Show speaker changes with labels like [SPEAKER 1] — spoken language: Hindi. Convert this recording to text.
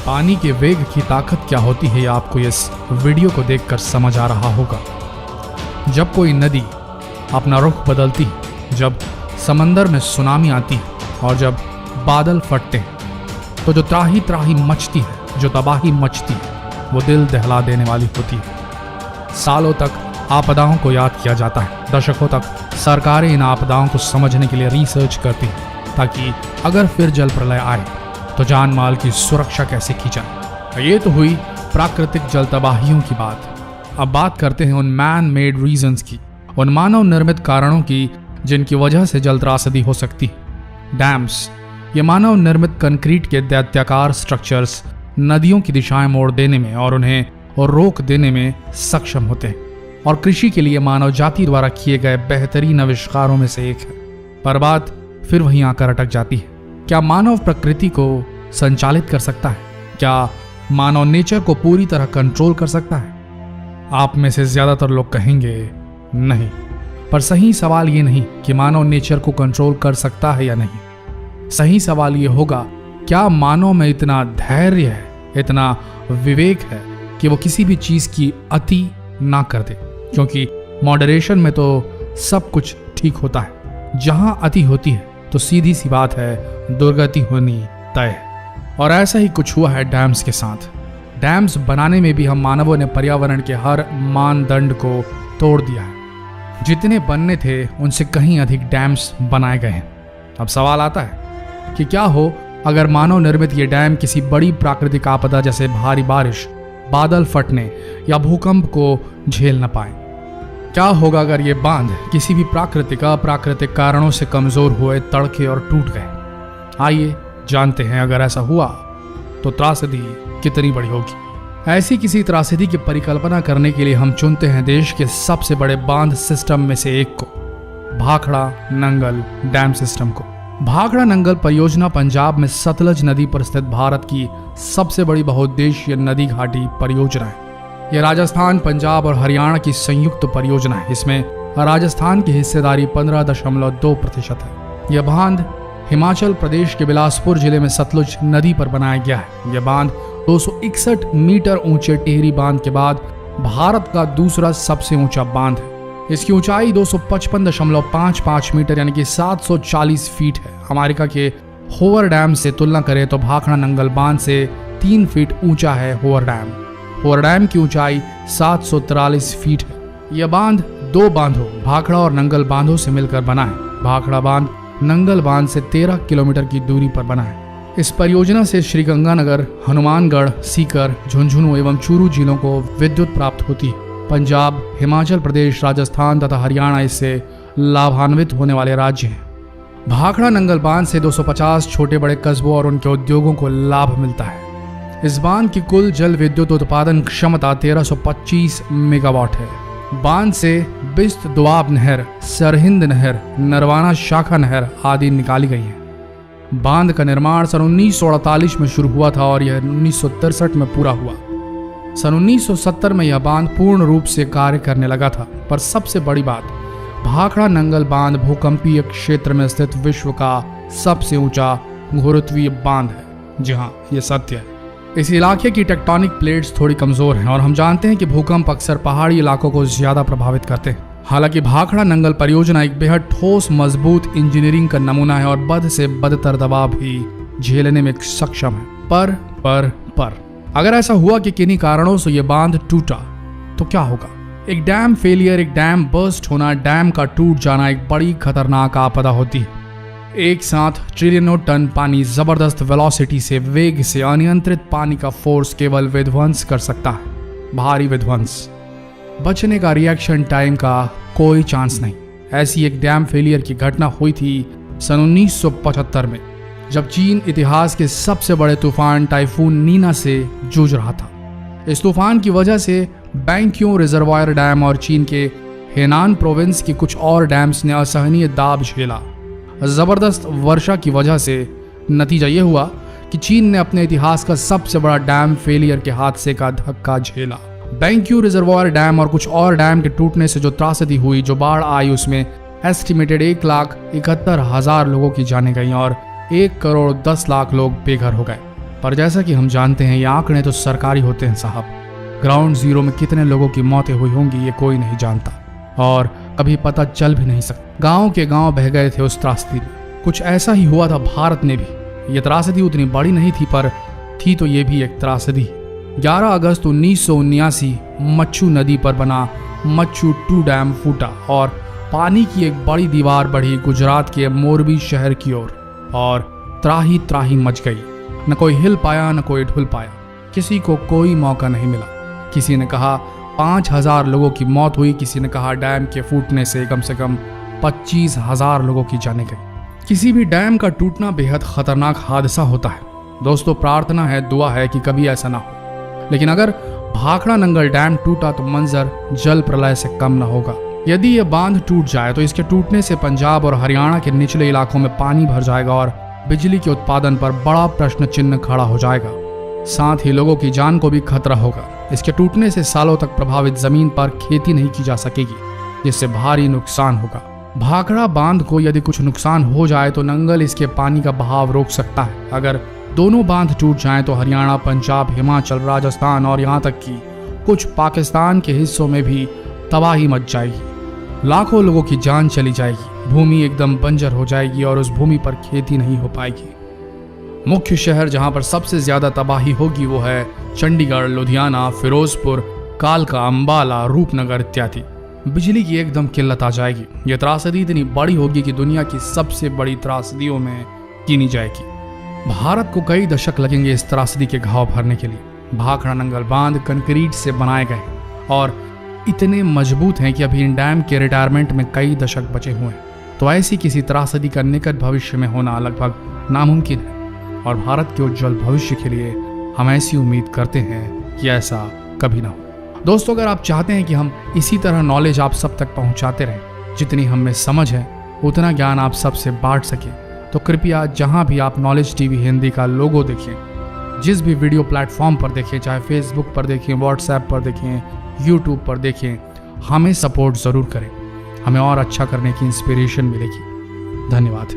[SPEAKER 1] पानी के वेग की ताकत क्या होती है, आपको इस वीडियो को देखकर समझ आ रहा होगा। जब कोई नदी अपना रुख बदलती है, जब समंदर में सुनामी आती है और जब बादल फटते हैं, तो जो त्राही त्राही मचती है, जो तबाही मचती है, वो दिल दहला देने वाली होती है। सालों तक आपदाओं को याद किया जाता है, दशकों तक सरकारें इन आपदाओं को समझने के लिए रिसर्च करती हैं, ताकि अगर फिर जल प्रलय आए तो जान माल की सुरक्षा कैसे की जाए। ये तो हुई प्राकृतिक जल तबाहियों की बात। अब बात करते हैं उन मैन मेड रीजंस की, उन मानव निर्मित कारणों की जिनकी वजह से जल त्रासदी हो सकती है। डैम्स, ये मानव निर्मित कंक्रीट के दैत्याकार स्ट्रक्चर्स नदियों की दिशाएं मोड़ देने में और उन्हें रोक देने में सक्षम होते हैं, और कृषि के लिए मानव जाति द्वारा किए गए बेहतरीन आविष्कारों में से एक है। पर बात फिर वहीं आकर अटक जाती है। क्या मानव प्रकृति को संचालित कर सकता है? क्या मानव नेचर को पूरी तरह कंट्रोल कर सकता है? आप में से ज्यादातर लोग कहेंगे नहीं। पर सही सवाल ये नहीं कि मानव नेचर को कंट्रोल कर सकता है या नहीं। सही सवाल ये होगा, क्या मानव में इतना धैर्य है, इतना विवेक है कि वो किसी भी चीज की अति ना कर दे? क्योंकि मॉडरेशन में तो सब कुछ ठीक होता है। जहां अति होती है तो सीधी सी बात है, दुर्गति होनी तय है। और ऐसा ही कुछ हुआ है डैम्स के साथ। डैम्स बनाने में भी हम मानवों ने पर्यावरण के हर मानदंड को तोड़ दिया है। जितने बनने थे उनसे कहीं अधिक डैम्स बनाए गए हैं। अब सवाल आता है कि क्या हो अगर मानव निर्मित ये डैम किसी बड़ी प्राकृतिक आपदा जैसे भारी बारिश, बादल फटने या भूकंप को झेल न पाए? क्या होगा अगर ये बांध किसी भी प्राकृतिक अप्राकृतिक कारणों से कमजोर हुए, तड़के और टूट गए? आइए जानते हैं, अगर ऐसा हुआ तो त्रासदी कितनी बड़ी होगी। ऐसी किसी त्रासदी की परिकल्पना करने के लिए हम चुनते हैं देश के सबसे बड़े बांध सिस्टम में से एक को, भाखड़ा नंगल डैम सिस्टम को। भाखड़ा नंगल परियोजना पंजाब में सतलज नदी पर स्थित भारत की सबसे बड़ी बहुउद्देशीय नदी घाटी परियोजना है। यह राजस्थान, पंजाब और हरियाणा की संयुक्त परियोजना है। इसमें राजस्था61 की हिस्सेदारी 15.2% है। यह बांध हिमाचल प्रदेश के बिलासपुर जिले में सतलुज नदी पर बनाया गया है। यह बांध 261 मीटर ऊंचे टिहरी बांध के बाद भारत का दूसरा सबसे ऊंचा बांध है। इसकी ऊंचाई 255.55 मीटर यानी कि 740 फीट है। अमेरिका के होवर डैम से तुलना करें तो भाखड़ा नंगल बांध से 3 फीट ऊंचा है होवर डैम। होवर डैम की ऊंचाई 743 फीट है। यह बांध 2 बांधों भाखड़ा और नंगल बांधों से मिलकर बना है। भाखड़ा बांध नंगल बांध से 13 किलोमीटर की दूरी पर बना है। इस परियोजना से श्रीगंगानगर, हनुमानगढ़, सीकर, झुंझुनू एवं चूरू जिलों को विद्युत प्राप्त होती है। पंजाब, हिमाचल प्रदेश, राजस्थान तथा हरियाणा इससे लाभान्वित होने वाले राज्य हैं। भाखड़ा नंगल बांध से 250 छोटे बड़े कस्बों और उनके उद्योगों को लाभ मिलता है। इस बांध की कुल जल विद्युत उत्पादन क्षमता 1325 मेगावाट है। बांध से बिस्त दोआब नहर, सरहिंद नहर, नरवाना शाखा नहर आदि निकाली गई है। बांध का निर्माण सन 1948 में शुरू हुआ था और यह 1963 में पूरा हुआ। सन 1970 में यह बांध पूर्ण रूप से कार्य करने लगा था। पर सबसे बड़ी बात, भाखड़ा नंगल बांध भूकंपीय क्षेत्र में स्थित विश्व का सबसे ऊंचा गुरुत्वीय बांध है। जी हाँ, यह सत्य है। इस इलाके की टेक्टोनिक प्लेट्स थोड़ी कमजोर हैं और हम जानते हैं कि भूकंप अक्सर पहाड़ी इलाकों को ज्यादा प्रभावित करते हैं। हालांकि भाखड़ा नंगल परियोजना एक बेहद ठोस मजबूत इंजीनियरिंग का नमूना है और बद से बदतर दबाव भी झेलने में सक्षम है। पर अगर ऐसा हुआ कि किन्हीं कारणों से यह बांध टूटा तो क्या होगा? एक डैम फेलियर, एक डैम बर्स्ट होना, डैम का टूट जाना एक बड़ी खतरनाक आपदा होती है। एक साथ ट्रिलियनों टन पानी जबरदस्त वेलोसिटी से, वेग से, अनियंत्रित पानी का फोर्स केवल विध्वंस कर सकता है, भारी विध्वंस। बचने का रिएक्शन टाइम का कोई चांस नहीं। ऐसी एक डैम फेलियर की घटना हुई थी सन 1975 में, जब चीन इतिहास के सबसे बड़े तूफान टाइफून नीना से जूझ रहा था। इस तूफान की वजह से बैंक्यों रिजर्वायर डैम और चीन के हेनान प्रोविंस के कुछ और डैम्स ने असहनीय दाब झेला। जबरदस्त वर्षा की वजह से नतीजा यह हुआ कि चीन ने अपने इतिहास का सबसे बड़ा डैम फेलियर के हादसे का धक्का झेला। बैंक्यू रिजर्वायर डैम और कुछ और डैम के टूटने से जो त्रासदी हुई, जो बाढ़ आई, उसमें एस्टिमेटेड 1,71,000 लोगों की जानें गईं और 1,10,00,000 लोग बेघर हो गए। पर जैसा कि हम जानते हैं ये आंकड़े तो सरकारी होते हैं साहब। ग्राउंड जीरो में कितने लोगों की मौतें हुई होंगी ये कोई नहीं जानता और कभी पता चल भी नहीं सकता। गांव के गांव बह गए थे उस त्रासदी में। कुछ ऐसा ही हुआ था भारत में भी। ये त्रासदी उतनी बड़ी नहीं थी पर थी तो ये भी एक त्रासदी। 11 अगस्त 1979 मच्छू नदी पर बना मच्छू 2 डैम फूटा और पानी की एक बड़ी दीवार बढ़ी गुजरात के मोरबी शहर की ओर और त्राही त्राही मच गई। न कोई हिल पाया न कोई ढुल पाया, किसी को कोई मौका नहीं मिला। किसी ने कहा 5000 लोगों की मौत हुई, किसी ने कहा डैम के फूटने से कम 25,000 लोगों की जानें गई। किसी भी डैम का टूटना बेहद खतरनाक हादसा होता है। दोस्तों प्रार्थना है, दुआ है कि कभी ऐसा ना हो। लेकिन अगर भाखड़ा नंगल डैम टूटा तो मंजर जल प्रलय से कम ना होगा। यदि ये बांध टूट जाए तो इसके टूटने से पंजाब और हरियाणा के निचले इलाकों में पानी भर जाएगा और बिजली के उत्पादन पर बड़ा प्रश्न चिन्ह खड़ा हो जाएगा। साथ ही लोगों की जान को भी खतरा होगा। इसके टूटने से सालों तक प्रभावित जमीन पर खेती नहीं की जा सकेगी, जिससे भारी नुकसान होगा। भाखड़ा बांध को यदि कुछ नुकसान हो जाए तो नंगल इसके पानी का बहाव रोक सकता है। अगर दोनों बांध टूट जाएं तो हरियाणा, पंजाब, हिमाचल, राजस्थान और यहाँ तक कि कुछ पाकिस्तान के हिस्सों में भी तबाही मच जाएगी। लाखों लोगों की जान चली जाएगी, भूमि एकदम बंजर हो जाएगी और उस भूमि पर खेती नहीं हो पाएगी। मुख्य शहर जहां पर सबसे ज्यादा तबाही होगी वो है चंडीगढ़, लुधियाना, फिरोजपुर, कालका, अंबाला, रूपनगर इत्यादि। बिजली की एकदम किल्लत आ जाएगी। यह त्रासदी इतनी बड़ी होगी कि दुनिया की सबसे बड़ी त्रासदियों में गिनी जाएगी। भारत को कई दशक लगेंगे इस त्रासदी के घाव भरने के लिए। भाखड़ा नंगल बांध कंक्रीट से बनाए गए और इतने मजबूत हैं कि अभी इन डैम के रिटायरमेंट में कई दशक बचे हुए हैं। तो ऐसी किसी त्रासदी का निकट भविष्य में होना लगभग नामुमकिन है और भारत के उज्जवल भविष्य के लिए हम ऐसी उम्मीद करते हैं कि ऐसा कभी ना हो। दोस्तों अगर आप चाहते हैं कि हम इसी तरह नॉलेज आप सब तक पहुंचाते रहें, जितनी हम में समझ है उतना ज्ञान आप सबसे बांट सकें, तो कृपया जहां भी आप नॉलेज टीवी हिंदी का लोगो देखें, जिस भी वीडियो प्लेटफॉर्म पर देखें, चाहे फेसबुक पर देखें, व्हाट्सएप पर देखें, यूट्यूब पर देखें, हमें सपोर्ट ज़रूर करें। हमें और अच्छा करने की इंस्पिरेशन मिलेगी। धन्यवाद।